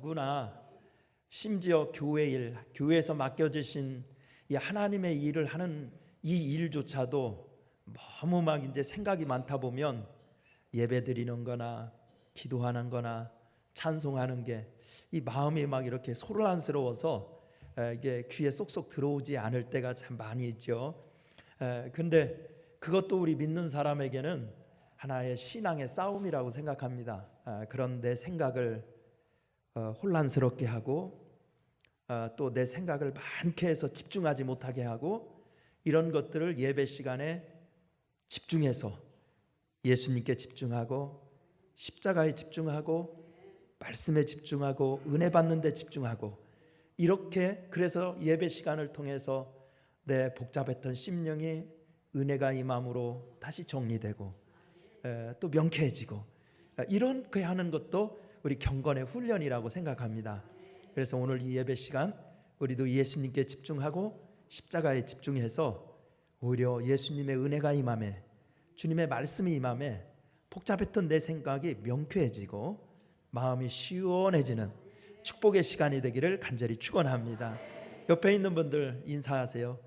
누구나 심지어 교회 일, 교회에서 맡겨주신 이 하나님의 일을 하는 이 일조차도 너무 막 이제 생각이 많다 보면 예배 드리는 거나 기도하는 거나 찬송하는 게 이 마음이 막 이렇게 소란스러워서 이게 귀에 쏙쏙 들어오지 않을 때가 참 많이 있죠. 근데 그것도 우리 믿는 사람에게는 하나의 신앙의 싸움이라고 생각합니다. 그런 내 생각을 혼란스럽게 하고 또 내 생각을 많게 해서 집중하지 못하게 하고 이런 것들을 예배 시간에 집중해서 예수님께 집중하고 십자가에 집중하고 말씀에 집중하고 은혜 받는 데 집중하고 이렇게 그래서 예배 시간을 통해서 내 복잡했던 심령이 은혜가 임함으로 다시 정리되고 또 명쾌해지고 이렇게 하는 것도 우리 경건의 훈련이라고 생각합니다. 그래서 오늘 이 예배 시간 우리도 예수님께 집중하고 십자가에 집중해서 오히려 예수님의 은혜가 임함에 주님의 말씀이 임함에 복잡했던 내 생각이 명쾌해지고 마음이 시원해지는 축복의 시간이 되기를 간절히 축원합니다. 옆에 있는 분들 인사하세요.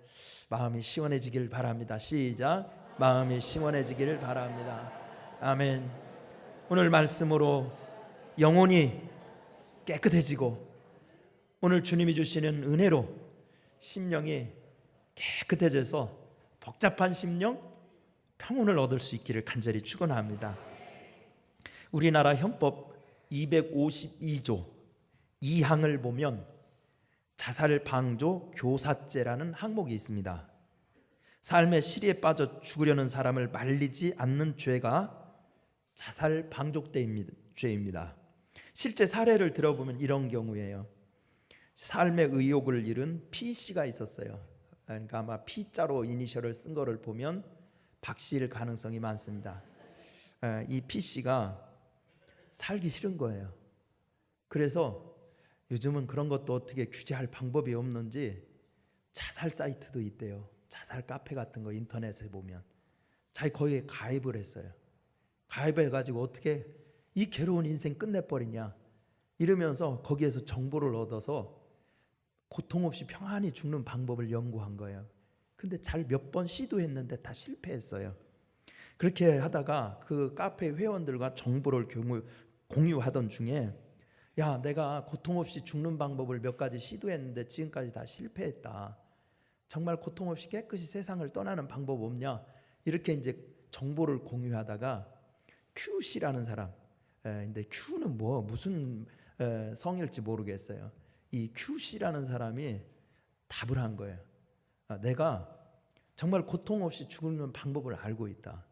마음이 시원해지길 바랍니다. 시작. 마음이 시원해지길 바랍니다. 아멘. 오늘 말씀으로 영혼이 깨끗해지고 오늘 주님이 주시는 은혜로 심령이 깨끗해져서 복잡한 심령 평온을 얻을 수 있기를 간절히 축원합니다. 우리나라 헌법 252조 2항을 보면 자살 방조 교사죄라는 항목이 있습니다. 삶의 시리에 빠져 죽으려는 사람을 말리지 않는 죄가 자살 방조죄입니다. 실제 사례를 들어보면 이런 경우예요. 삶의 의욕을 잃은 P씨가 있었어요. 그러니까 아마 P자로 이니셜을 쓴 거를 보면 박씨일 가능성이 많습니다. 이 P씨가 살기 싫은 거예요. 그래서 요즘은 그런 것도 어떻게 규제할 방법이 없는지 자살 사이트도 있대요. 자살 카페 같은 거 인터넷에 보면 자기 거기에 가입을 했어요. 가입해가지고 어떻게 이 괴로운 인생 끝내버리냐 이러면서 거기에서 정보를 얻어서 고통 없이 평안히 죽는 방법을 연구한 거예요. 근데 잘 몇 번 시도했는데 다 실패했어요. 그렇게 하다가 그 카페 회원들과 정보를 공유하던 중에 야, 내가 고통 없이 죽는 방법을 몇 가지 시도했는데 지금까지 다 실패했다. 정말 고통 없이 깨끗이 세상을 떠나는 방법 없냐? 이렇게 이제 정보를 공유하다가 Q씨라는 사람, 근데 Q는 무슨 성일지 모르겠어요. 이 Q씨라는 사람이 답을 한 거예요. 내가 정말 고통 없이 죽는 방법을 알고 있다.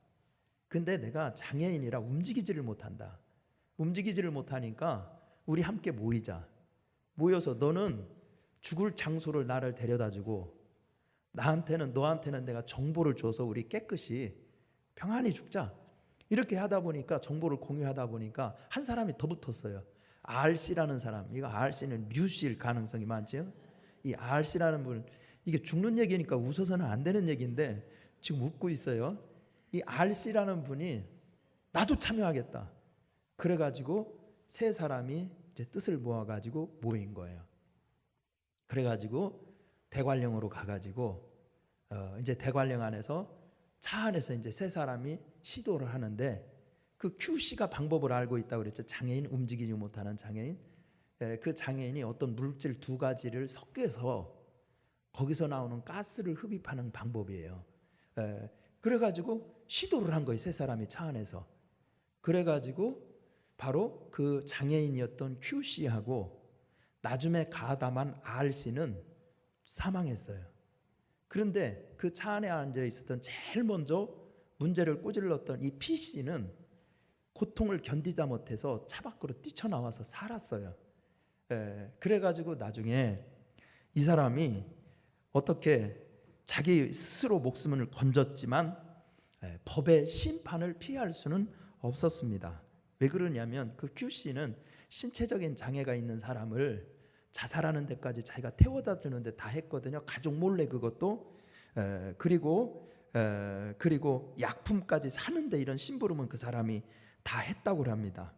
근데 내가 장애인이라 움직이지를 못한다. 움직이지를 못하니까 우리 함께 모이자. 모여서 너는 죽을 장소를 나를 데려다주고 너한테는 내가 정보를 줘서 우리 깨끗이 평안히 죽자. 이렇게 하다 보니까 정보를 공유하다 보니까 한 사람이 더 붙었어요. R씨라는 사람. 이거 R씨는 류씨일 가능성이 많죠. 이 R씨라는 분은 이게 죽는 얘기니까 웃어서는 안 되는 얘기인데 지금 웃고 있어요. 이 R씨라는 분이 나도 참여하겠다. 그래가지고 세 사람이 이제 뜻을 모아가지고 모인 거예요. 그래가지고 대관령으로 가가지고 이제 대관령 안에서 차 안에서 이제 세 사람이 시도를 하는데 그 Q씨가 방법을 알고 있다고 그랬죠. 장애인, 움직이지 못하는 장애인. 그 장애인이 어떤 물질 두 가지를 섞여서 거기서 나오는 가스를 흡입하는 방법이에요. 그래가지고 시도를 한 거예요. 세 사람이 차 안에서. 그래가지고 바로 그 장애인이었던 Q씨하고 나중에 가담한 R씨는 사망했어요. 그런데 그 차 안에 앉아 있었던 제일 먼저 문제를 꼬질렀던 이 P씨는 고통을 견디다 못해서 차 밖으로 뛰쳐나와서 살았어요. 그래가지고 나중에 이 사람이 어떻게 자기 스스로 목숨을 건졌지만 법의 심판을 피할 수는 없었습니다. 왜 그러냐면 그 Q씨는 신체적인 장애가 있는 사람을 자살하는 데까지 자기가 태워다 주는데 다 했거든요. 가족 몰래 그것도. 그리고 약품까지 사는데 이런 심부름은 그 사람이 다 했다고 합니다.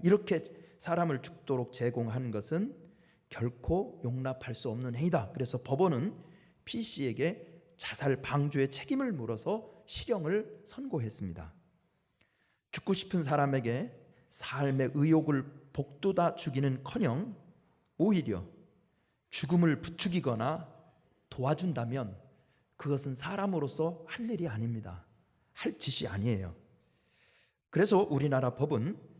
이렇게 사람을 죽도록 제공하는 것은 결코 용납할 수 없는 행위다. 그래서 법원은 P씨에게 자살 방조의 책임을 물어서 실형을 선고했습니다. 죽고 싶은 사람에게 삶의 의욕을 복돋아 주기는커녕 오히려 죽음을 부추기거나 도와준다면 그것은 사람으로서 할 일이 아닙니다. 할 짓이 아니에요. 그래서 우리나라 법은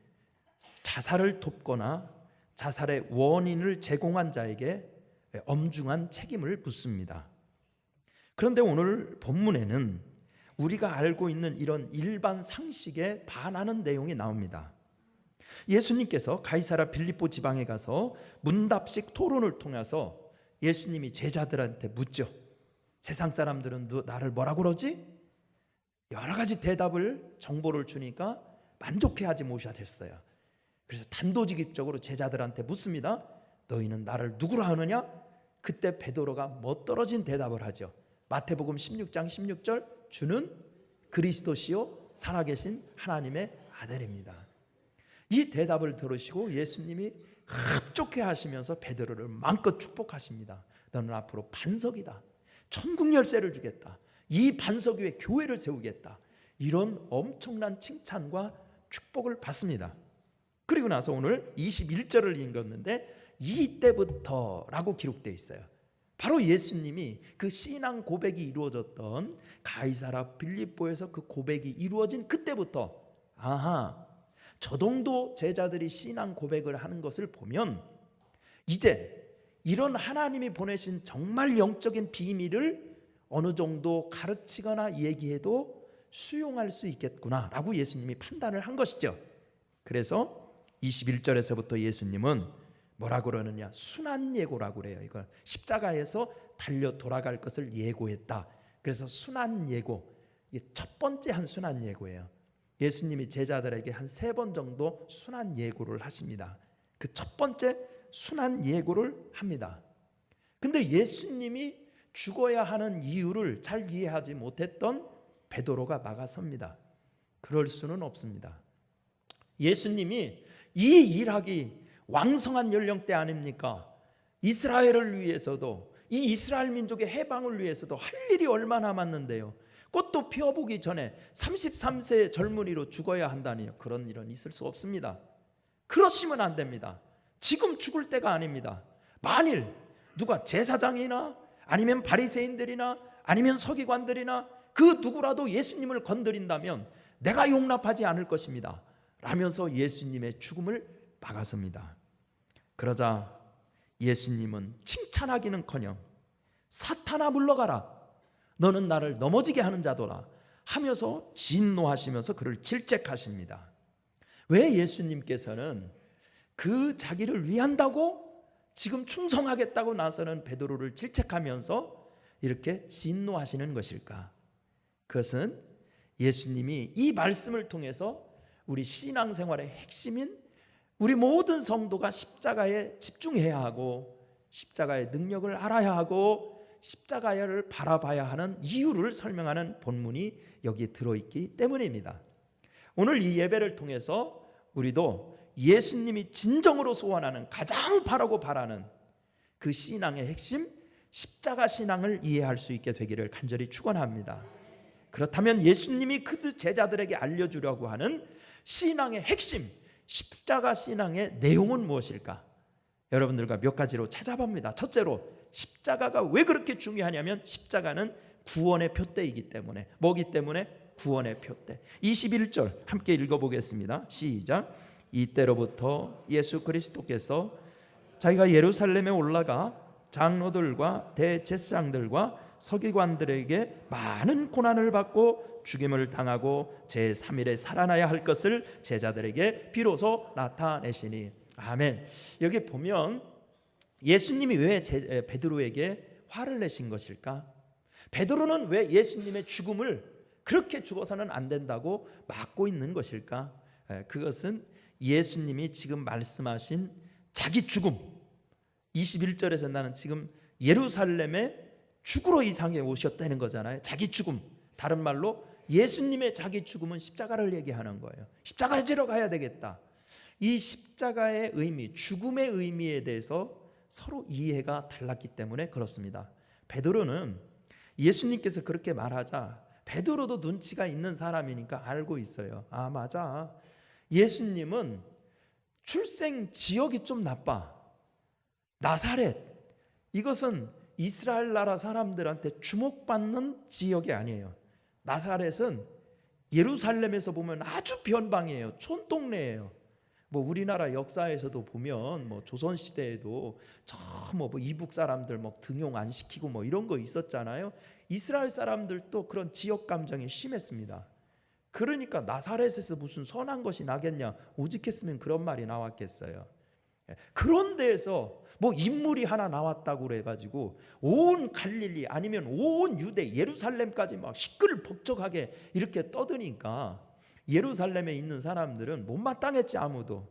자살을 돕거나 자살의 원인을 제공한 자에게 엄중한 책임을 묻습니다. 그런데 오늘 본문에는 우리가 알고 있는 이런 일반 상식에 반하는 내용이 나옵니다. 예수님께서 가이사랴 빌립보 지방에 가서 문답식 토론을 통해서 예수님이 제자들한테 묻죠. 세상 사람들은 나를 뭐라고 그러지? 여러 가지 대답을, 정보를 주니까 만족해하지 못하셨어요. 그래서 단도직입적으로 제자들한테 묻습니다. 너희는 나를 누구라 하느냐? 그때 베드로가 멋떨어진 대답을 하죠. 마태복음 16장 16절, 주는 그리스도시요 살아계신 하나님의 아들입니다. 이 대답을 들으시고 예수님이 흡족해 하시면서 베드로를 마음껏 축복하십니다. 너는 앞으로 반석이다. 천국 열쇠를 주겠다. 이 반석 위에 교회를 세우겠다. 이런 엄청난 칭찬과 축복을 받습니다. 그리고 나서 오늘 21절을 읽었는데 이때부터라고 기록되어 있어요. 바로 예수님이 그 신앙 고백이 이루어졌던 가이사랴 빌립보에서 그 고백이 이루어진 그때부터 저 정도 제자들이 신앙 고백을 하는 것을 보면 이제 이런 하나님이 보내신 정말 영적인 비밀을 어느 정도 가르치거나 얘기해도 수용할 수 있겠구나라고 예수님이 판단을 한 것이죠. 그래서 21절에서부터 예수님은 뭐라고 그러느냐, 순환 예고라고 그래요. 이걸 십자가에서 달려 돌아갈 것을 예고했다. 그래서 순환 예고, 이게 첫 번째 한 순환 예고예요. 예수님이 제자들에게 한 3번 정도 순환 예고를 하십니다. 그 첫 번째 순환 예고를 합니다. 근데 예수님이 죽어야 하는 이유를 잘 이해하지 못했던 베드로가 막아섭니다. 그럴 수는 없습니다. 예수님이 이 일하기 왕성한 연령대 아닙니까? 이스라엘을 위해서도, 이 이스라엘 민족의 해방을 위해서도 할 일이 얼마 남았는데요. 꽃도 피어보기 전에 33세 젊은이로 죽어야 한다니요. 그런 일은 있을 수 없습니다. 그러시면 안 됩니다. 지금 죽을 때가 아닙니다. 만일 누가 제사장이나 아니면 바리새인들이나 아니면 서기관들이나 그 누구라도 예수님을 건드린다면 내가 용납하지 않을 것입니다 라면서 예수님의 죽음을 막았습니다. 그러자 예수님은 칭찬하기는커녕 사탄아 물러가라, 너는 나를 넘어지게 하는 자도라 하면서 진노하시면서 그를 질책하십니다. 왜 예수님께서는 그 자기를 위한다고 지금 충성하겠다고 나서는 베드로를 질책하면서 이렇게 진노하시는 것일까? 그것은 예수님이 이 말씀을 통해서 우리 신앙생활의 핵심인 우리 모든 성도가 십자가에 집중해야 하고 십자가의 능력을 알아야 하고 십자가를 바라봐야 하는 이유를 설명하는 본문이 여기에 들어있기 때문입니다. 오늘 이 예배를 통해서 우리도 예수님이 진정으로 소원하는, 가장 바라고 바라는 그 신앙의 핵심, 십자가 신앙을 이해할 수 있게 되기를 간절히 축원합니다. 그렇다면 예수님이 그 제자들에게 알려주려고 하는 신앙의 핵심, 십자가 신앙의 내용은 무엇일까? 여러분들과 몇 가지로 찾아봅니다. 첫째로, 십자가가 왜 그렇게 중요하냐면 십자가는 구원의 표대이기 때문에. 뭐기 때문에? 구원의 표대. 21절 함께 읽어보겠습니다. 시작. 이때로부터 예수 그리스도께서 자기가 예루살렘에 올라가 장로들과 대제사장들과 서기관들에게 많은 고난을 받고 죽임을 당하고 제3일에 살아나야 할 것을 제자들에게 비로소 나타내시니. 아멘. 여기 보면 예수님이 왜 베드로에게 화를 내신 것일까? 베드로는 왜 예수님의 죽음을 그렇게 죽어서는 안 된다고 막고 있는 것일까? 그것은 예수님이 지금 말씀하신 자기 죽음, 21절에서 나는 지금 예루살렘에 죽으러 이 상에 오셨다는 거잖아요. 자기 죽음, 다른 말로 예수님의 자기 죽음은 십자가를 얘기하는 거예요. 십자가에 지러 가야 되겠다. 이 십자가의 의미, 죽음의 의미에 대해서 서로 이해가 달랐기 때문에 그렇습니다. 베드로는 예수님께서 그렇게 말하자 베드로도 눈치가 있는 사람이니까 알고 있어요. 아, 맞아. 예수님은 출생 지역이 좀 나빠. 나사렛, 이것은 이스라엘 나라 사람들한테 주목받는 지역이 아니에요. 나사렛은 예루살렘에서 보면 아주 변방이에요. 촌동네예요. 뭐 우리나라 역사에서도 보면 뭐 조선 시대에도 뭐 이북 사람들 뭐 등용 안 시키고 뭐 이런 거 있었잖아요. 이스라엘 사람들도 그런 지역 감정이 심했습니다. 그러니까 나사렛에서 무슨 선한 것이 나겠냐, 오직했으면 그런 말이 나왔겠어요. 그런 데에서 뭐 인물이 하나 나왔다고 그래가지고 온 갈릴리 아니면 온 유대 예루살렘까지 막 시끌벅적하게 이렇게 떠드니까 예루살렘에 있는 사람들은 못마땅했지. 아무도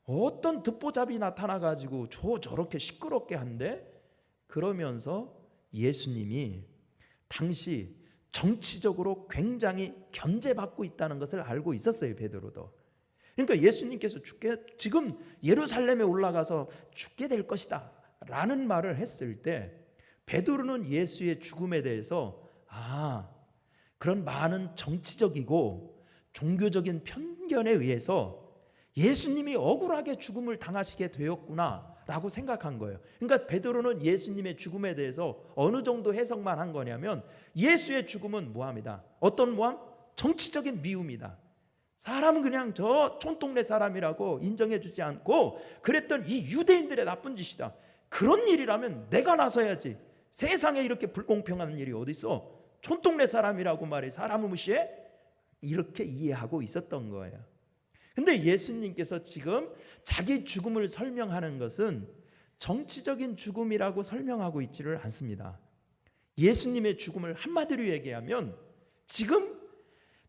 어떤 듣보잡이 나타나가지고 저렇게 시끄럽게 한대. 그러면서 예수님이 당시 정치적으로 굉장히 견제받고 있다는 것을 알고 있었어요, 베드로도. 그러니까 예수님께서 지금 예루살렘에 올라가서 죽게 될 것이다 라는 말을 했을 때 베드로는 예수의 죽음에 대해서 그런 많은 정치적이고 종교적인 편견에 의해서 예수님이 억울하게 죽음을 당하시게 되었구나 라고 생각한 거예요. 그러니까 베드로는 예수님의 죽음에 대해서 어느 정도 해석만 한 거냐면 예수의 죽음은 모함이다. 어떤 모함? 정치적인 미움이다. 사람은 그냥 저 촌동네 사람이라고 인정해 주지 않고 그랬던 이 유대인들의 나쁜 짓이다. 그런 일이라면 내가 나서야지. 세상에 이렇게 불공평한 일이 어디 있어? 촌동네 사람이라고 말해 사람을 무시해? 이렇게 이해하고 있었던 거예요. 근데 예수님께서 지금 자기 죽음을 설명하는 것은 정치적인 죽음이라고 설명하고 있지를 않습니다. 예수님의 죽음을 한마디로 얘기하면 지금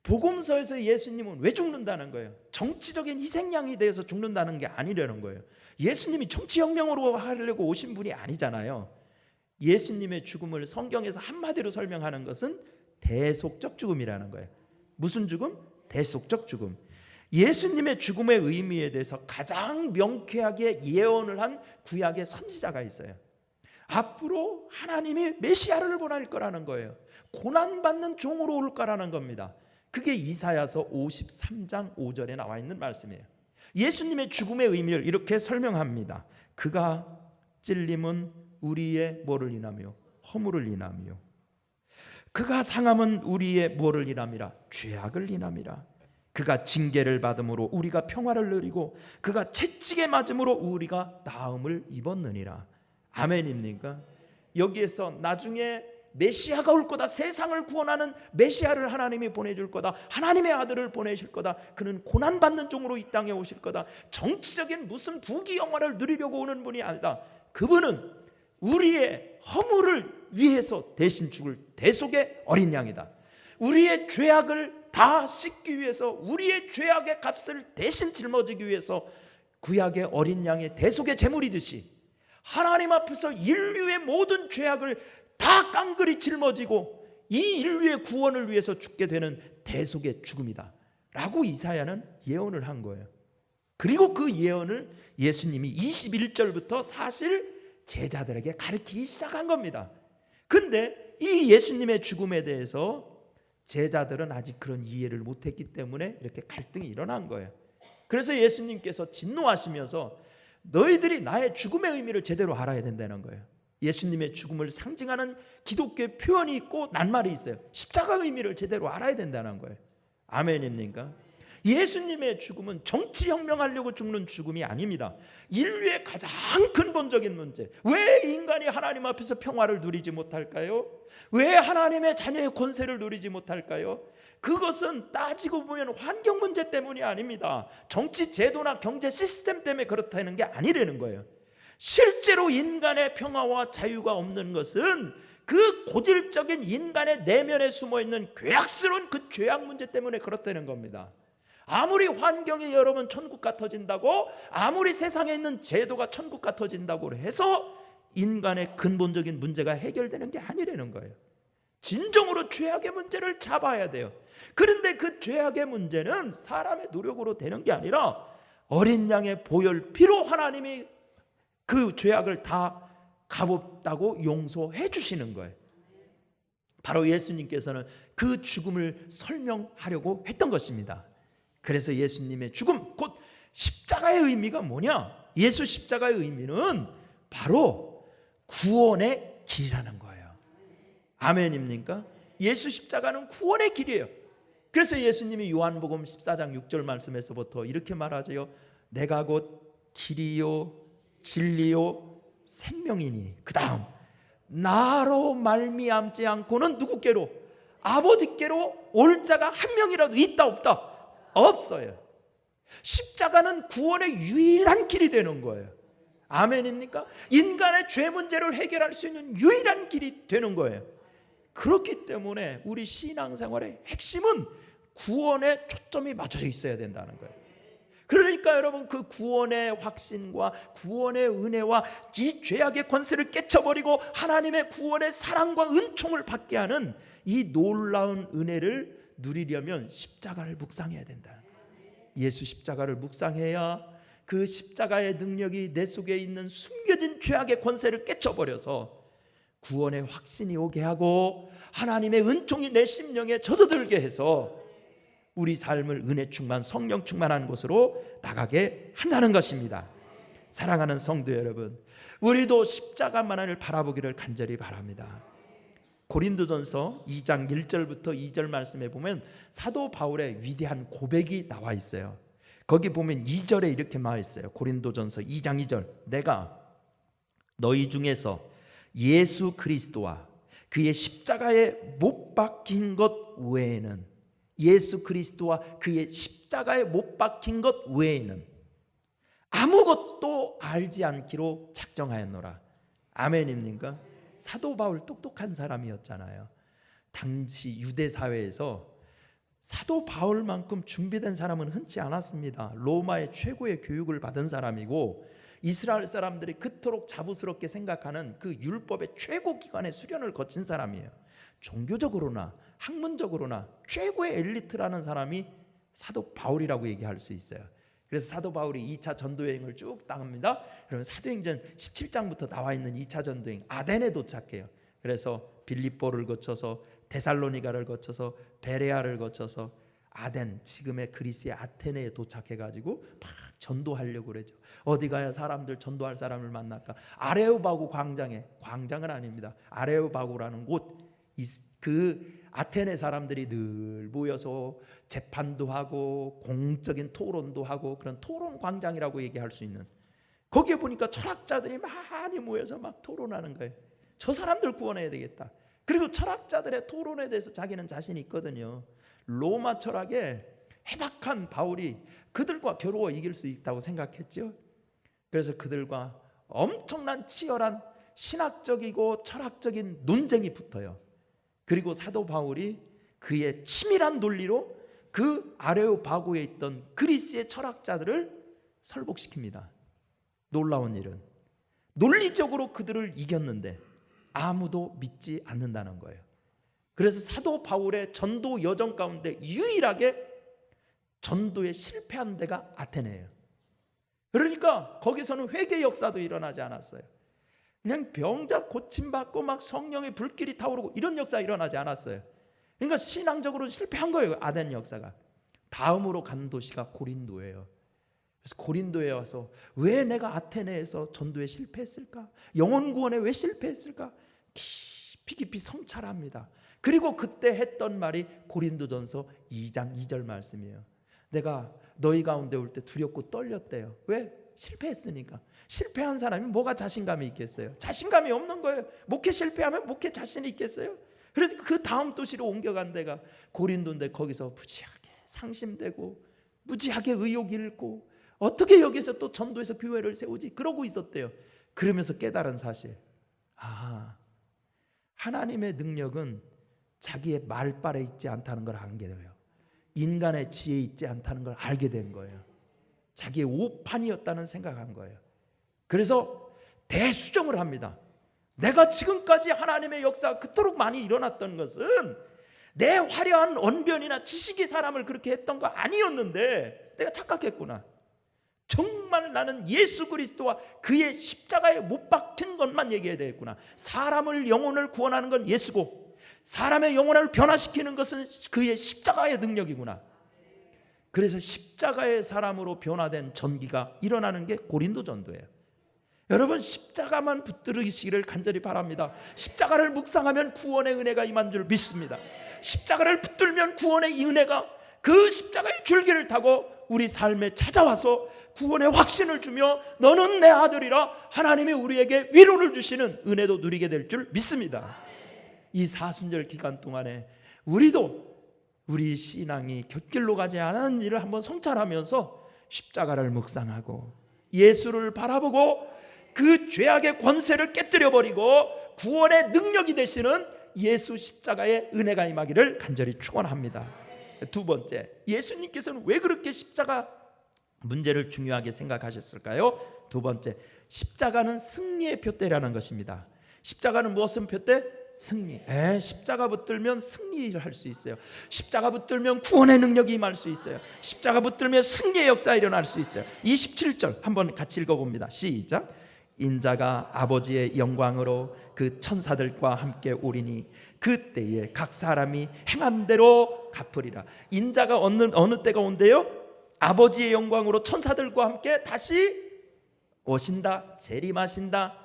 복음서에서 예수님은 왜 죽는다는 거예요? 정치적인 희생양이 되어서 죽는다는 게 아니라는 거예요. 예수님이 정치혁명으로 하려고 오신 분이 아니잖아요. 예수님의 죽음을 성경에서 한마디로 설명하는 것은 대속적 죽음이라는 거예요. 무슨 죽음? 대속적 죽음. 예수님의 죽음의 의미에 대해서 가장 명쾌하게 예언을 한 구약의 선지자가 있어요. 앞으로 하나님이 메시아를 보낼 거라는 거예요. 고난받는 종으로 올 거라는 겁니다. 그게 이사야서 53장 5절에 나와 있는 말씀이에요. 예수님의 죽음의 의미를 이렇게 설명합니다. 그가 찔림은 우리의 뭐를 인하며? 허물을 인하며. 그가 상함은 우리의 뭐를 인함이라? 죄악을 인함이라. 그가 징계를 받음으로 우리가 평화를 누리고 그가 채찍에 맞음으로 우리가 나음을 입었느니라. 아멘입니까? 여기에서 나중에 메시아가 올 거다, 세상을 구원하는 메시아를 하나님이 보내줄 거다, 하나님의 아들을 보내실 거다, 그는 고난받는 종으로 이 땅에 오실 거다, 정치적인 무슨 부귀영화를 누리려고 오는 분이 아니다. 그분은 우리의 허물을 위해서 대신 죽을 대속의 어린 양이다. 우리의 죄악을 다 씻기 위해서, 우리의 죄악의 값을 대신 짊어지기 위해서 구약의 어린 양의 대속의 제물이듯이 하나님 앞에서 인류의 모든 죄악을 다 깡그리 짊어지고 이 인류의 구원을 위해서 죽게 되는 대속의 죽음이다 라고 이사야는 예언을 한 거예요. 그리고 그 예언을 예수님이 21절부터 사실 제자들에게 가르치기 시작한 겁니다. 근데 이 예수님의 죽음에 대해서 제자들은 아직 그런 이해를 못했기 때문에 이렇게 갈등이 일어난 거예요. 그래서 예수님께서 진노하시면서 너희들이 나의 죽음의 의미를 제대로 알아야 된다는 거예요. 예수님의 죽음을 상징하는 기독교의 표현이 있고 낱말이 있어요. 십자가의 의미를 제대로 알아야 된다는 거예요. 아멘입니까? 예수님의 죽음은 정치혁명하려고 죽는 죽음이 아닙니다. 인류의 가장 근본적인 문제, 왜 인간이 하나님 앞에서 평화를 누리지 못할까요? 왜 하나님의 자녀의 권세를 누리지 못할까요? 그것은 따지고 보면 환경 문제 때문이 아닙니다. 정치 제도나 경제 시스템 때문에 그렇다는 게 아니라는 거예요. 실제로 인간의 평화와 자유가 없는 것은 그 고질적인 인간의 내면에 숨어있는 괴악스러운 그 죄악 문제 때문에 그렇다는 겁니다. 아무리 환경이 여러분 천국 같아진다고, 아무리 세상에 있는 제도가 천국 같아진다고 해서 인간의 근본적인 문제가 해결되는 게 아니라는 거예요. 진정으로 죄악의 문제를 잡아야 돼요. 그런데 그 죄악의 문제는 사람의 노력으로 되는 게 아니라 어린 양의 보혈 피로 하나님이 그 죄악을 다 값없다고 용서해 주시는 거예요. 바로 예수님께서는 그 죽음을 설명하려고 했던 것입니다. 그래서 예수님의 죽음, 곧 십자가의 의미가 뭐냐? 예수 십자가의 의미는 바로 구원의 길이라는 거예요. 아멘입니까? 예수 십자가는 구원의 길이에요. 그래서 예수님이 요한복음 14장 6절 말씀에서부터 이렇게 말하죠. 내가 곧 길이요 진리요 생명이니, 그 다음 나로 말미암지 않고는 누구께로? 아버지께로 올 자가 한 명이라도 있다 없다? 없어요. 십자가는 구원의 유일한 길이 되는 거예요. 아멘입니까? 인간의 죄 문제를 해결할 수 있는 유일한 길이 되는 거예요. 그렇기 때문에 우리 신앙생활의 핵심은 구원에 초점이 맞춰져 있어야 된다는 거예요. 그러니까 여러분, 그 구원의 확신과 구원의 은혜와 이 죄악의 권세를 깨쳐버리고 하나님의 구원의 사랑과 은총을 받게 하는 이 놀라운 은혜를 누리려면 십자가를 묵상해야 된다는 거예요. 예수 십자가를 묵상해야 그 십자가의 능력이 내 속에 있는 숨겨진 죄악의 권세를 깨쳐버려서 구원의 확신이 오게 하고 하나님의 은총이 내 심령에 젖어들게 해서 우리 삶을 은혜 충만, 성령 충만한 곳으로 나가게 한다는 것입니다. 사랑하는 성도 여러분, 우리도 십자가만을 바라보기를 간절히 바랍니다. 고린도전서 2장 1절부터 2절 말씀에 보면 사도 바울의 위대한 고백이 나와 있어요. 거기 보면 2절에 이렇게 나와 있어요. 고린도전서 2장 2절, 내가 너희 중에서 예수 그리스도와 그의 십자가에 못 박힌 것 외에는, 예수 그리스도와 그의 십자가에 못 박힌 것 외에는 아무것도 알지 않기로 작정하였노라. 아멘입니까? 사도 바울 똑똑한 사람이었잖아요. 당시 유대 사회에서 사도 바울만큼 준비된 사람은 흔치 않았습니다. 로마의 최고의 교육을 받은 사람이고 이스라엘 사람들이 그토록 자부스럽게 생각하는 그 율법의 최고 기관의 수련을 거친 사람이에요. 종교적으로나 학문적으로나 최고의 엘리트라는 사람이 사도 바울이라고 얘기할 수 있어요. 그래서 사도 바울이 2차 전도여행을 쭉 나갑니다. 그러면 사도행전 17장부터 나와 있는 2차 전도여행, 아덴에 도착해요. 그래서 빌립보를 거쳐서 데살로니가를 거쳐서 베레아를 거쳐서 아덴, 지금의 그리스의 아테네에 도착해가지고 막 전도하려고 그러죠. 어디 가야 사람들, 전도할 사람을 만날까? 아레오바고 광장에, 광장은 아닙니다, 아레오바고라는 곳, 그 아테네 사람들이 늘 모여서 재판도 하고 공적인 토론도 하고 그런 토론 광장이라고 얘기할 수 있는, 거기에 보니까 철학자들이 많이 모여서 막 토론하는 거예요. 저 사람들 구원해야 되겠다. 그리고 철학자들의 토론에 대해서 자기는 자신이 있거든요. 로마 철학에 해박한 바울이 그들과 겨루어 이길 수 있다고 생각했죠. 그래서 그들과 엄청난 치열한 신학적이고 철학적인 논쟁이 붙어요. 그리고 사도 바울이 그의 치밀한 논리로 그 아레오바고에 있던 그리스의 철학자들을 설복시킵니다. 놀라운 일은 논리적으로 그들을 이겼는데 아무도 믿지 않는다는 거예요. 그래서 사도 바울의 전도 여정 가운데 유일하게 전도에 실패한 데가 아테네예요. 그러니까 거기서는 회개 역사도 일어나지 않았어요. 그냥 병자 고침받고 막 성령의 불길이 타오르고 이런 역사 일어나지 않았어요. 그러니까 신앙적으로 실패한 거예요, 아덴 역사가. 다음으로 간 도시가 고린도예요. 그래서 고린도에 와서 왜 내가 아테네에서 전도에 실패했을까? 영혼 구원에 왜 실패했을까? 깊이 성찰합니다. 그리고 그때 했던 말이 고린도전서 2장 2절 말씀이에요. 내가 너희 가운데 올 때 두렵고 떨렸대요. 왜? 실패했으니까. 실패한 사람이 뭐가 자신감이 있겠어요? 자신감이 없는 거예요. 목회 실패하면 목회 자신이 있겠어요? 그래서 그 다음 도시로 옮겨간 데가 고린도인데 거기서 무지하게 상심되고 무지하게 의욕 잃고 어떻게 여기서 또 전도에서 교회를 세우지? 그러고 있었대요. 그러면서 깨달은 사실, 하나님의 능력은 자기의 말발에 있지 않다는 걸 알게 돼요. 인간의 지혜에 있지 않다는 걸 알게 된 거예요. 자기의 오판이었다는 생각한 거예요. 그래서 대수정을 합니다. 내가 지금까지 하나님의 역사가 그토록 많이 일어났던 것은 내 화려한 언변이나 지식이 사람을 그렇게 했던 거 아니었는데 내가 착각했구나. 나는 예수 그리스도와 그의 십자가에 못 박힌 것만 얘기해야 되겠구나. 사람을 영혼을 구원하는 건 예수고 사람의 영혼을 변화시키는 것은 그의 십자가의 능력이구나. 그래서 십자가의 사람으로 변화된 전기가 일어나는 게 고린도전도예요. 여러분 십자가만 붙들으시기를 간절히 바랍니다. 십자가를 묵상하면 구원의 은혜가 임한 줄 믿습니다. 십자가를 붙들면 구원의 이 은혜가 그 십자가의 줄기를 타고 우리 삶에 찾아와서 구원의 확신을 주며 너는 내 아들이라 하나님이 우리에게 위로를 주시는 은혜도 누리게 될 줄 믿습니다. 이 사순절 기간 동안에 우리도 우리 신앙이 곁길로 가지 않은 일을 한번 성찰하면서 십자가를 묵상하고 예수를 바라보고 그 죄악의 권세를 깨뜨려버리고 구원의 능력이 되시는 예수 십자가의 은혜가 임하기를 간절히 축원합니다. 두 번째, 예수님께서는 왜 그렇게 십자가 문제를 중요하게 생각하셨을까요? 두 번째, 십자가는 승리의 표대라는 것입니다. 십자가는 무엇은 표대? 승리. 십자가 붙들면 승리를 할 수 있어요. 십자가 붙들면 구원의 능력이 임할 수 있어요. 십자가 붙들면 승리의 역사가 일어날 수 있어요. 27절 한번 같이 읽어봅니다. 시작. 인자가 아버지의 영광으로 그 천사들과 함께 오리니 그때에 각 사람이 행한 대로 갚으리라. 인자가 어느 때가 온대요? 아버지의 영광으로 천사들과 함께 다시 오신다, 재림하신다.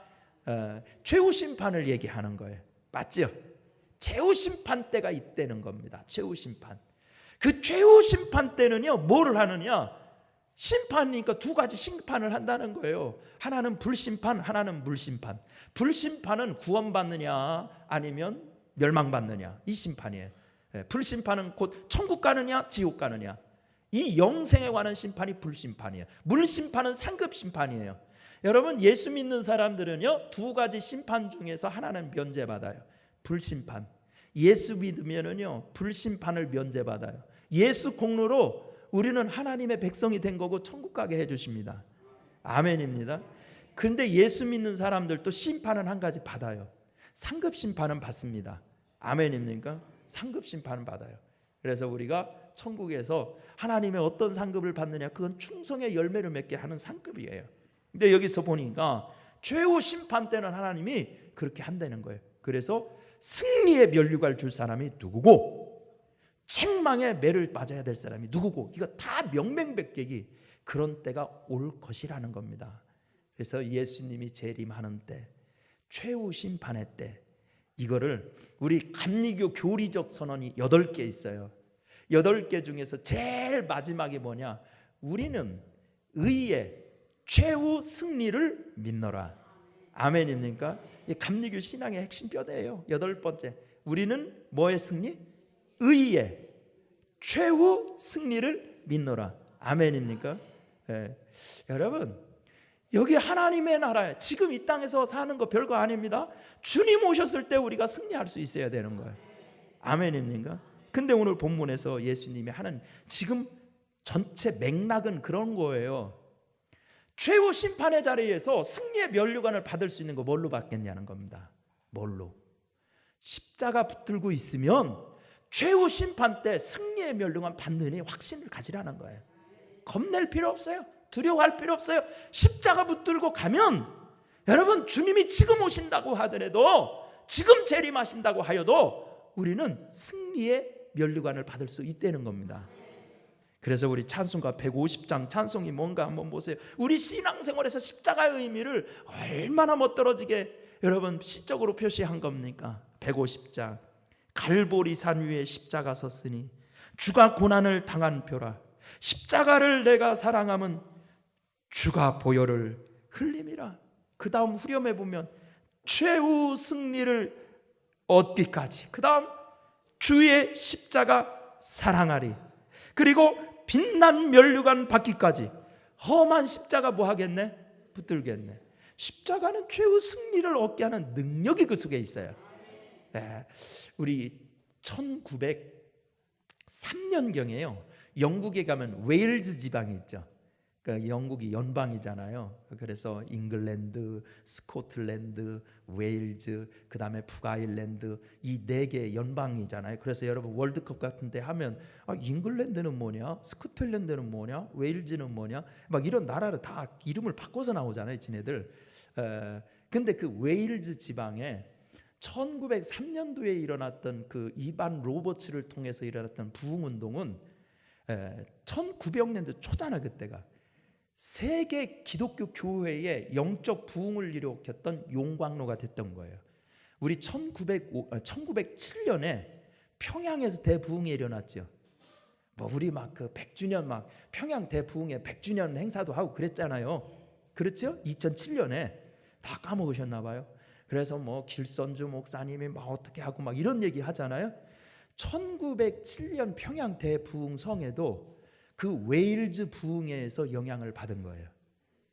최후 심판을 얘기하는 거예요. 맞죠? 최후 심판 때가 있다는 겁니다. 최후 심판. 그 최후 심판 때는요, 뭐를 하느냐? 심판이니까 두 가지 심판을 한다는 거예요. 하나는 불심판, 하나는 물심판. 불심판은 구원받느냐 아니면 멸망받느냐, 이 심판이에요. 불심판은 곧 천국 가느냐 지옥 가느냐, 이 영생에 관한 심판이 불심판이에요. 물심판은 상급 심판이에요. 여러분 예수 믿는 사람들은요 두 가지 심판 중에서 하나는 면제받아요. 불심판. 예수 믿으면은요 불심판을 면제받아요. 예수 공로로 우리는 하나님의 백성이 된 거고 천국 가게 해주십니다. 아멘입니다. 그런데 예수 믿는 사람들도 심판은 한 가지 받아요. 상급 심판은 받습니다. 아멘입니까? 상급 심판은 받아요. 그래서 우리가 천국에서 하나님의 어떤 상급을 받느냐, 그건 충성의 열매를 맺게 하는 상급이에요. 근데 여기서 보니까 최후 심판 때는 하나님이 그렇게 한다는 거예요. 그래서 승리의 면류관을 줄 사람이 누구고 책망의 매를 맞아야 될 사람이 누구고, 이거 다 명명백객이 그런 때가 올 것이라는 겁니다. 그래서 예수님이 재림하는 때, 최후 심판의 때, 이거를 우리 감리교 교리적 선언이 8개 있어요. 8개 중에서 제일 마지막이 뭐냐? 우리는 의의 최후 승리를 믿노라. 아멘입니까? 이 감리교 신앙의 핵심 뼈대예요. 8번째, 우리는 뭐의 승리? 의의 최후 승리를 믿노라. 아멘입니까? 여러분 여기 하나님의 나라에 지금 이 땅에서 사는 거 별거 아닙니다. 주님 오셨을 때 우리가 승리할 수 있어야 되는 거예요. 아멘입니까? 근데 오늘 본문에서 예수님이 하는 지금 전체 맥락은 그런 거예요. 최후 심판의 자리에서 승리의 면류관을 받을 수 있는 거 뭘로 받겠냐는 겁니다. 뭘로? 십자가 붙들고 있으면 최후 심판 때 승리의 면류관 받느니 확신을 가지라는 거예요. 겁낼 필요 없어요. 두려워할 필요 없어요. 십자가 붙들고 가면 여러분 주님이 지금 오신다고 하더라도, 지금 재림하신다고 하여도 우리는 승리의 면류관을 받을 수 있다는 겁니다. 그래서 우리 찬송가 150장 찬송이 뭔가 한번 보세요. 우리 신앙생활에서 십자가의 의미를 얼마나 멋들어지게 여러분 시적으로 표시한 겁니까? 150장. 갈보리산 위에 십자가 섰으니 주가 고난을 당한 표라. 십자가를 내가 사랑함은 주가 보혈을 흘림이라. 그 다음 후렴에 보면 최후 승리를 얻기까지, 그 다음 주의 십자가 사랑하리, 그리고 빛난 면류관 받기까지. 험한 십자가 뭐 하겠네? 붙들겠네. 십자가는 최후 승리를 얻게 하는 능력이 그 속에 있어요. 우리 1903년경에요 영국에 가면 웨일즈 지방이 있죠. 그러니까 영국이 연방이잖아요. 그래서 잉글랜드, 스코틀랜드, 웨일즈, 그 다음에 북아일랜드, 이 4개 연방이잖아요. 그래서 여러분 월드컵 같은 데 하면 잉글랜드는 뭐냐, 스코틀랜드는 뭐냐, 웨일즈는 뭐냐, 막 이런 나라를 다 이름을 바꿔서 나오잖아요, 지네들. 근데 그 웨일즈 지방에 1903년도에 일어났던 그 이반 로버츠를 통해서 일어났던 부흥운동은 1900년도 초잖아. 그때가 세계 기독교 교회의 영적 부흥을 일으켰던 용광로가 됐던 거예요. 우리 1907년에 평양에서 대부흥이 일어났죠. 뭐 우리 막 그 100주년 막 평양 대부흥회 100주년 행사도 하고 그랬잖아요. 그렇죠? 2007년에 다 까먹으셨나 봐요. 그래서 뭐 길선주 목사님이 막 어떻게 하고 막 이런 얘기 하잖아요. 1907년 평양 대부흥성에도 그 웨일즈 부흥회에서 영향을 받은 거예요.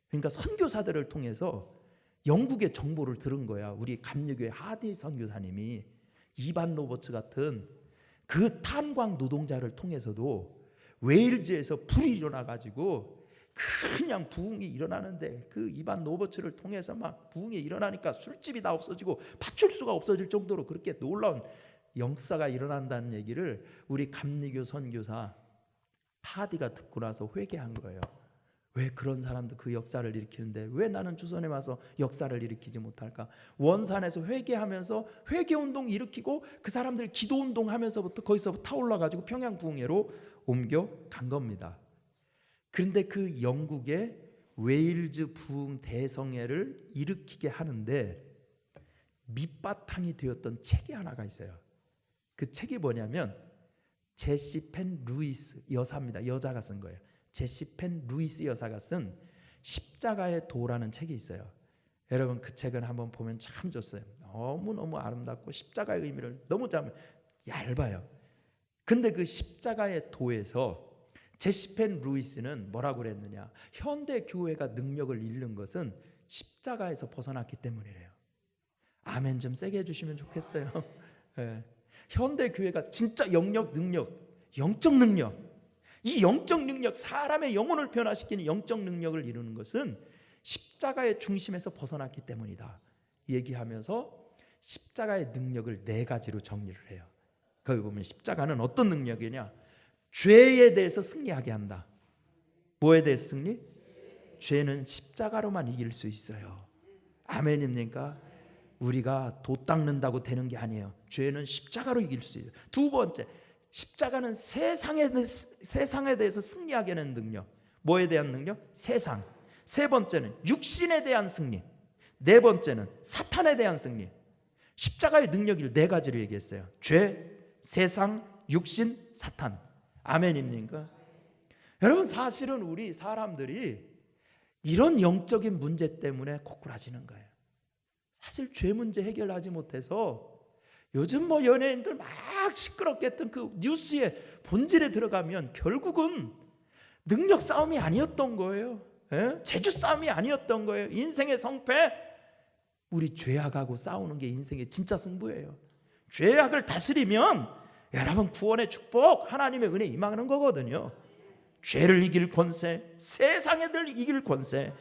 그러니까 선교사들을 통해서 영국의 정보를 들은 거야. 우리 감리교회 하디 선교사님이 이반 로버츠 같은 그 탄광 노동자를 통해서도 웨일즈에서 불이 일어나가지고 그냥 부흥이 일어나는데 그 이반 로버츠를 통해서 막 부흥이 일어나니까 술집이 다 없어지고 파출소가 없어질 정도로 그렇게 놀라운 역사가 일어난다는 얘기를 우리 감리교 선교사 하디가 듣고 나서 회개한 거예요. 왜 그런 사람도 그 역사를 일으키는데 왜 나는 조선에 와서 역사를 일으키지 못할까? 원산에서 회개하면서 회개운동 일으키고 그 사람들 기도운동 하면서부터 거기서 타올라가지고 평양 부흥회로 옮겨간 겁니다. 그런데 그 영국의 웨일즈 부흥 대성회를 일으키게 하는데 밑바탕이 되었던 책이 하나가 있어요. 그 책이 뭐냐면 제시 펜 루이스 여사입니다. 여자가 쓴 거예요. 제시 펜 루이스 여사가 쓴 십자가의 도라는 책이 있어요. 여러분 그 책은 한번 보면 참 좋어요. 너무너무 아름답고 십자가의 의미를 너무 잘 얇아요. 근데 그 십자가의 도에서 제시 펜 루이스는 뭐라고 그랬느냐, 현대 교회가 능력을 잃는 것은 십자가에서 벗어났기 때문이래요. 아멘 좀 세게 해주시면 좋겠어요. 네. 현대 교회가 진짜 영적 능력, 이 영적 능력, 사람의 영혼을 변화시키는 영적 능력을 이루는 것은 십자가의 중심에서 벗어났기 때문이다 얘기하면서 십자가의 능력을 4가지로 정리를 해요. 거기 보면 십자가는 어떤 능력이냐, 죄에 대해서 승리하게 한다. 뭐에 대해서 승리? 죄는 십자가로만 이길 수 있어요. 아멘입니까? 우리가 도 닦는다고 되는 게 아니에요. 죄는 십자가로 이길 수 있어요. 2번째, 십자가는 세상에 대해서 승리하게 하는 능력. 뭐에 대한 능력? 세상. 3번째는 육신에 대한 승리. 4번째는 사탄에 대한 승리. 십자가의 능력을 4가지로 얘기했어요. 죄, 세상, 육신, 사탄. 아멘입니까? 여러분 사실은 우리 사람들이 이런 영적인 문제 때문에 고꾸라지는 거예요. 사실 죄 문제 해결하지 못해서 요즘 뭐 연예인들 막 시끄럽게 했던 그 뉴스의 본질에 들어가면 결국은 능력 싸움이 아니었던 거예요. 재주 싸움이 아니었던 거예요. 인생의 성패, 우리 죄악하고 싸우는 게 인생의 진짜 승부예요. 죄악을 다스리면 여러분 구원의 축복, 하나님의 은혜 임하는 거거든요. 죄를 이길 권세, 세상애들 이길 권세,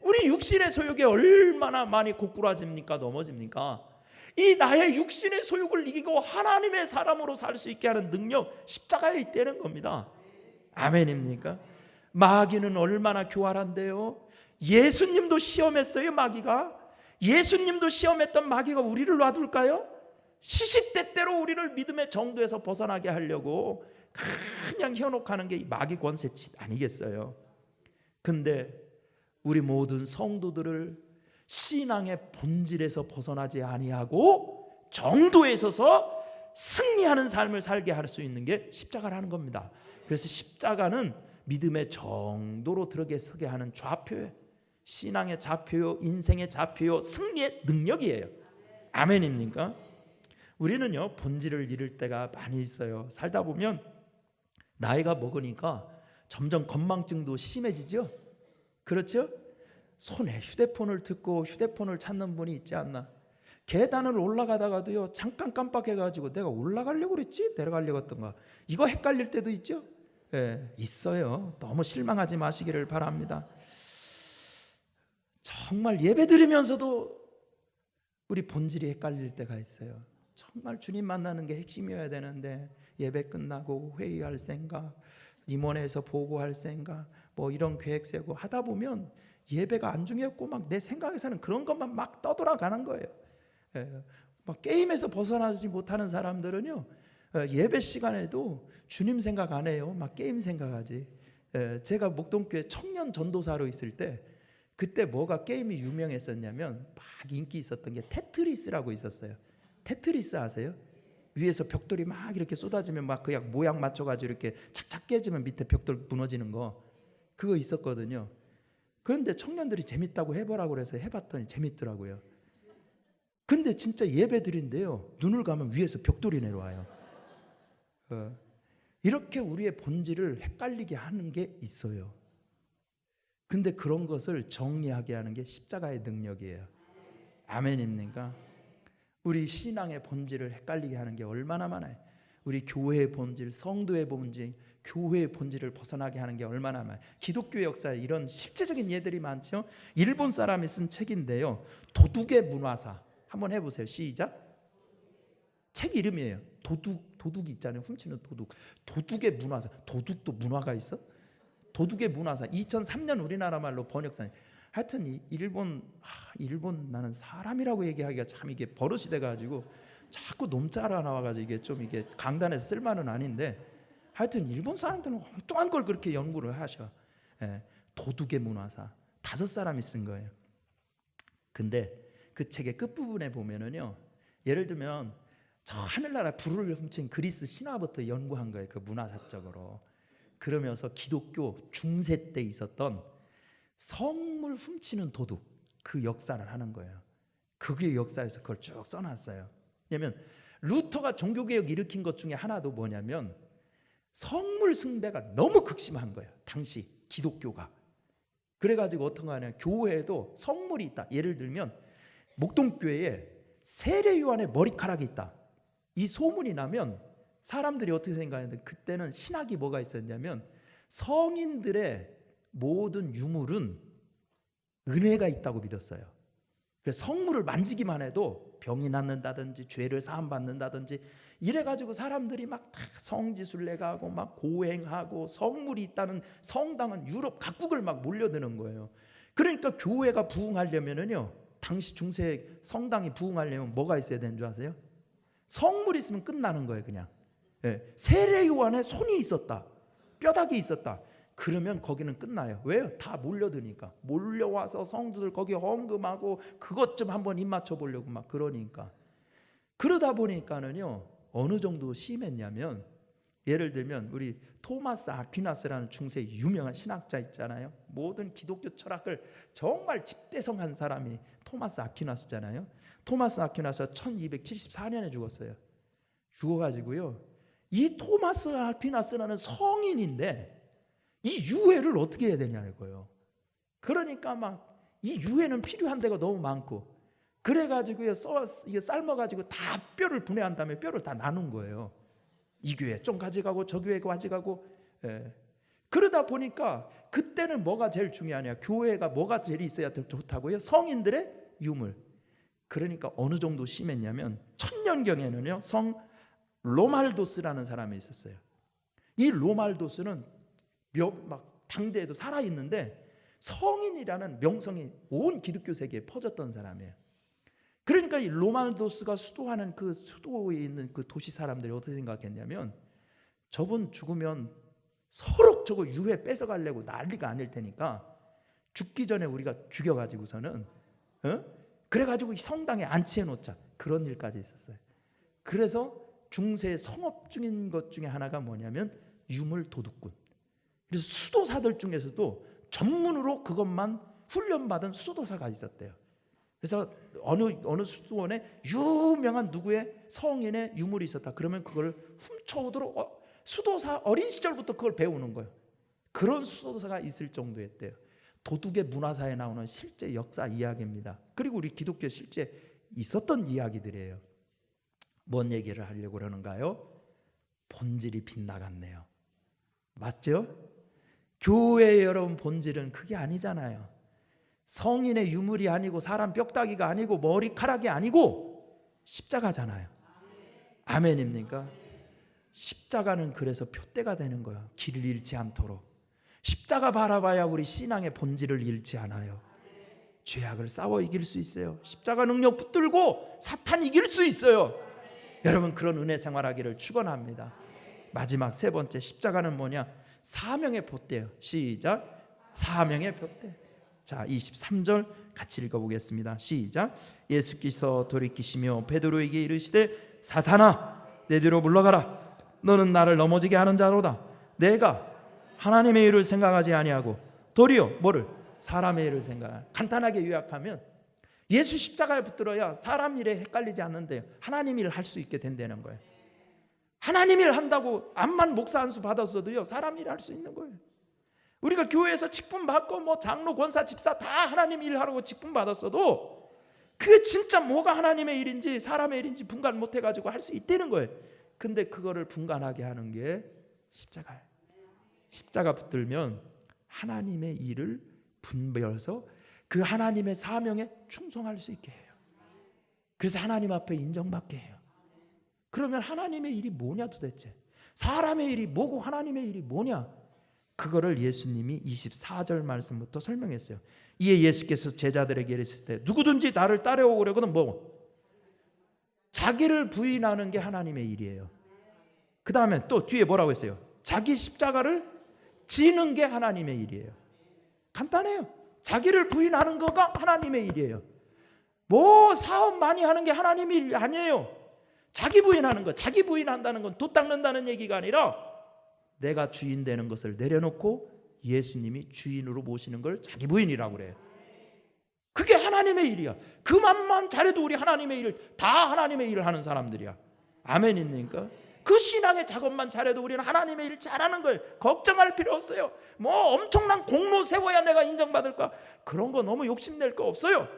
우리 육신의 소욕에 얼마나 많이 고꾸라집니까? 넘어집니까? 이 나의 육신의 소욕을 이기고 하나님의 사람으로 살 수 있게 하는 능력, 십자가에 있다는 겁니다. 아멘입니까? 마귀는 얼마나 교활한데요. 예수님도 시험했어요. 마귀가, 예수님도 시험했던 마귀가 우리를 놔둘까요? 시시때때로 우리를 믿음의 정도에서 벗어나게 하려고 그냥 현혹하는 게 마귀 권세 아니겠어요? 근데 우리 모든 성도들을 신앙의 본질에서 벗어나지 아니하고 정도에 서서 승리하는 삶을 살게 할 수 있는 게 십자가라는 겁니다. 그래서 십자가는 믿음의 정도로 들어서게 하는 좌표예요. 신앙의 좌표요, 인생의 좌표요, 승리의 능력이에요. 아멘입니까? 우리는요 본질을 잃을 때가 많이 있어요. 살다 보면 나이가 먹으니까 점점 건망증도 심해지죠. 그렇죠? 손에 휴대폰을 듣고 휴대폰을 찾는 분이 있지 않나. 계단을 올라가다가도요 잠깐 깜빡해가지고 내가 올라가려고 그랬지 내려가려고 했던가, 이거 헷갈릴 때도 있죠. 있어요. 너무 실망하지 마시기를 바랍니다. 정말 예배 드리면서도 우리 본질이 헷갈릴 때가 있어요. 정말 주님 만나는 게 핵심이어야 되는데 예배 끝나고 회의할 생각, 임원회에서 보고할 생각, 뭐 이런 계획 세우고 하다 보면 예배가 안 중요했고 막 내 생각에서는 그런 것만 막 떠돌아가는 거예요. 막 게임에서 벗어나지 못하는 사람들은요, 예배 시간에도 주님 생각 안 해요. 막 게임 생각하지. 제가 목동교회 청년 전도사로 있을 때 그때 뭐가 게임이 유명했었냐면 막 인기 있었던 게 테트리스라고 있었어요. 테트리스 아세요? 위에서 벽돌이 막 이렇게 쏟아지면 막 그냥 모양 맞춰가지고 이렇게 착착 깨지면 밑에 벽돌 무너지는 거, 그거 있었거든요. 그런데 청년들이 재밌다고 해보라고 그래서 해봤더니 재밌더라고요. 근데 진짜 예배 드린데요, 눈을 감으면 위에서 벽돌이 내려와요. 이렇게 우리의 본질을 헷갈리게 하는 게 있어요. 근데 그런 것을 정리하게 하는 게 십자가의 능력이에요. 아멘입니까? 우리 신앙의 본질을 헷갈리게 하는 게 얼마나 많아요. 우리 교회의 본질, 성도의 본질, 교회의 본질을 벗어나게 하는 게 얼마나 많아요. 기독교 역사에 이런 실제적인 예들이 많죠. 일본 사람이 쓴 책인데요, 도둑의 문화사. 한번 해보세요. 시작. 책 이름이에요. 도둑이 있잖아요. 훔치는 도둑. 도둑의 문화사. 도둑도 문화가 있어? 도둑의 문화사. 2003년 우리나라 말로 번역사. 하여튼 일본 나는 사람이라고 얘기하기가 참 이게 버릇이 돼가지고 자꾸 놈자라 나와가지고 이게 좀 이게 강단에서 쓸만은 아닌데, 하여튼 일본 사람들은 엉뚱한 걸 그렇게 연구를 하셔. 도둑의 문화사. 5사람이 쓴 거예요. 근데 그 책의 끝부분에 보면은요, 예를 들면 저 하늘나라 불을 훔친 그리스 신화부터 연구한 거예요. 그 문화사적으로. 그러면서 기독교 중세 때 있었던 성물 훔치는 도둑, 그 역사를 하는 거예요. 그게 역사에서 그걸 쭉 써놨어요. 왜냐하면 루터가 종교개혁 일으킨 것 중에 하나도 뭐냐면 성물 숭배가 너무 극심한 거예요. 당시 기독교가. 그래가지고 어떤 거 하냐, 교회에도 성물이 있다. 예를 들면 목동교회에 세례요한의 머리카락이 있다. 이 소문이 나면 사람들이 어떻게 생각하는데, 그때는 신학이 뭐가 있었냐면 성인들의 모든 유물은 은혜가 있다고 믿었어요. 그래서 성물을 만지기만 해도 병이 낫는다든지 죄를 사함받는다든지 이래가지고 사람들이 막 다 성지순례 가고 막 고행하고 성물이 있다는 성당은 유럽 각국을 막 몰려드는 거예요. 그러니까 교회가 부흥하려면은요, 당시 중세 성당이 부흥하려면 뭐가 있어야 되는 줄 아세요? 성물이 있으면 끝나는 거예요. 그냥 세례 요한의 손이 있었다, 뼈다귀 있었다, 그러면 거기는 끝나요. 왜요? 다 몰려드니까. 몰려와서 성도들 거기 헌금하고 그것 좀 한번 입 맞춰 보려고 막 그러니까. 그러다 보니까는요, 어느 정도 심했냐면, 예를 들면 우리 토마스 아퀴나스라는 중세 유명한 신학자 있잖아요. 모든 기독교 철학을 정말 집대성한 사람이 토마스 아퀴나스잖아요. 토마스 아퀴나스가 1274년에 죽었어요. 죽어가지고요, 이 토마스 아퀴나스라는 성인인데 이 유해를 어떻게 해야 되냐 이거예요. 그러니까 막 이 유해는 필요한 데가 너무 많고, 그래가지고요 삶아가지고 다 뼈를 분해한 다음에 뼈를 다 나눈 거예요. 이 교회 좀 가져가고 저 교회 가져가고. 그러다 보니까 그때는 뭐가 제일 중요하냐, 교회가 뭐가 제일 있어야 좋다고요? 성인들의 유물. 그러니까 어느 정도 심했냐면 천년경에는요, 성 로말도스라는 사람이 있었어요. 이 로말도스는 막 당대에도 살아있는데 성인이라는 명성이 온 기독교 세계에 퍼졌던 사람이에요. 그러니까 이 로말도스가 수도하는 그 수도에 있는 그 도시 사람들이 어떻게 생각했냐면, 저분 죽으면 서로 저거 유해 뺏어가려고 난리가 아닐 테니까 죽기 전에 우리가 죽여가지고서는 그래가지고 성당에 안치해 놓자, 그런 일까지 있었어요. 그래서 중세 성업 중인 것 중에 하나가 뭐냐면 유물 도둑꾼. 그래서 수도사들 중에서도 전문으로 그것만 훈련받은 수도사가 있었대요. 그래서 어느 수도원에 유명한 누구의 성인의 유물이 있었다 그러면 그걸 훔쳐오도록 수도사 어린 시절부터 그걸 배우는 거예요. 그런 수도사가 있을 정도였대요. 도둑의 문화사에 나오는 실제 역사 이야기입니다. 그리고 우리 기독교 실제 있었던 이야기들이에요. 뭔 얘기를 하려고 그러는가요? 본질이 빗나갔네요. 맞죠? 교회의 여러분 본질은 그게 아니잖아요. 성인의 유물이 아니고 사람 뼈다귀가 아니고 머리카락이 아니고 십자가잖아요. 아멘입니까? 십자가는 그래서 표대가 되는 거야. 길을 잃지 않도록. 십자가 바라봐야 우리 신앙의 본질을 잃지 않아요. 죄악을 싸워 이길 수 있어요. 십자가 능력 붙들고 사탄 이길 수 있어요. 여러분 그런 은혜 생활하기를 축원합니다. 마지막 세 번째, 십자가는 뭐냐? 사명의 표대예요. 시작. 사명의 표대. 자, 23절 같이 읽어보겠습니다. 시작. 예수께서 돌이키시며 베드로에게 이르시되 사탄아 내 뒤로 물러가라. 너는 나를 넘어지게 하는 자로다. 내가 하나님의 일을 생각하지 아니하고 도리어 뭐를? 사람의 일을 생각하라. 간단하게 요약하면 예수 십자가에 붙들어야 사람 일에 헷갈리지 않는데요, 하나님 일을 할 수 있게 된다는 거예요. 하나님 일 한다고 암만 목사 한 수 받았어도요, 사람 일 할 수 있는 거예요. 우리가 교회에서 직분 받고 뭐 장로, 권사, 집사 다 하나님 일 하라고 직분 받았어도 그게 진짜 뭐가 하나님의 일인지 사람의 일인지 분간 못 해가지고 할 수 있다는 거예요. 근데 그거를 분간하게 하는 게 십자가예요. 십자가 붙들면 하나님의 일을 분별해서 그 하나님의 사명에 충성할 수 있게 해요. 그래서 하나님 앞에 인정받게 해요. 그러면 하나님의 일이 뭐냐 도대체? 사람의 일이 뭐고 하나님의 일이 뭐냐? 그거를 예수님이 24절 말씀부터 설명했어요. 이에 예수께서 제자들에게 이르실 때 누구든지 나를 따라오려거든 뭐? 자기를 부인하는 게 하나님의 일이에요. 그 다음에 또 뒤에 뭐라고 했어요? 자기 십자가를 지는 게 하나님의 일이에요. 간단해요. 자기를 부인하는 거가 하나님의 일이에요. 뭐 사업 많이 하는 게 하나님의 일 아니에요. 자기 부인하는 거, 자기 부인한다는 건 돛 닦는다는 얘기가 아니라 내가 주인 되는 것을 내려놓고 예수님이 주인으로 모시는 걸 자기 부인이라고 그래요. 그게 하나님의 일이야. 그만만 잘해도 우리 하나님의 일, 다 하나님의 일을 하는 사람들이야. 아멘입니까? 그 신앙의 작업만 잘해도 우리는 하나님의 일을 잘하는 거예요. 걱정할 필요 없어요. 뭐 엄청난 공로 세워야 내가 인정받을까? 그런 거 너무 욕심낼 거 없어요.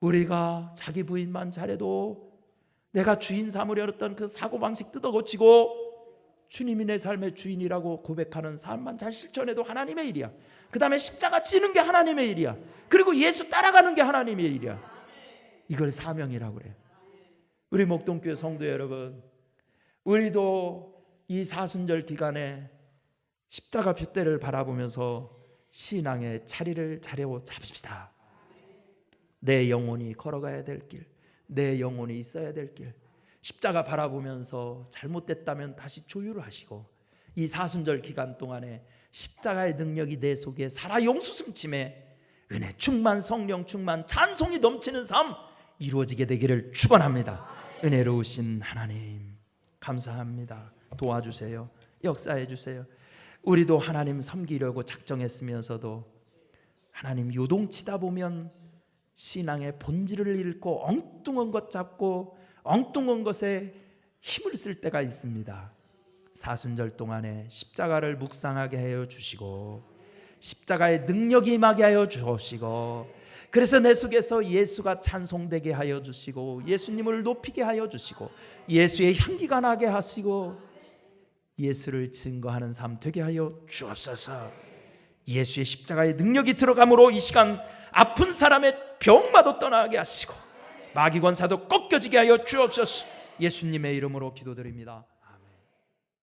우리가 자기 부인만 잘해도 내가 주인 삼으려던 그 사고방식 뜯어고치고 주님이 내 삶의 주인이라고 고백하는 삶만 잘 실천해도 하나님의 일이야. 그 다음에 십자가 지는 게 하나님의 일이야. 그리고 예수 따라가는 게 하나님의 일이야. 이걸 사명이라고 그래요. 우리 목동교회 성도 여러분, 우리도 이 사순절 기간에 십자가 표대를 바라보면서 신앙의 자리를 잡읍시다. 내 영혼이 걸어가야 될 길, 내 영혼이 있어야 될 길, 십자가 바라보면서 잘못됐다면 다시 조율을 하시고 이 사순절 기간 동안에 십자가의 능력이 내 속에 살아 용수숨침에 은혜 충만, 성령 충만, 찬송이 넘치는 삶 이루어지게 되기를 축원합니다. 은혜로우신 하나님 감사합니다. 도와주세요. 역사해 주세요. 우리도 하나님 섬기려고 작정했으면서도 하나님 요동치다 보면 신앙의 본질을 잃고 엉뚱한 것 잡고 엉뚱한 것에 힘을 쓸 때가 있습니다. 사순절 동안에 십자가를 묵상하게 하여 주시고 십자가의 능력이 임하게 하여 주시고 그래서 내 속에서 예수가 찬송되게 하여 주시고 예수님을 높이게 하여 주시고 예수의 향기가 나게 하시고 예수를 증거하는 삶 되게 하여 주옵소서. 예수의 십자가의 능력이 들어감으로 이 시간 아픈 사람의 병마도 떠나게 하시고 마귀 권사도 꺾여지게 하여 주옵소서. 예수님의 이름으로 기도드립니다.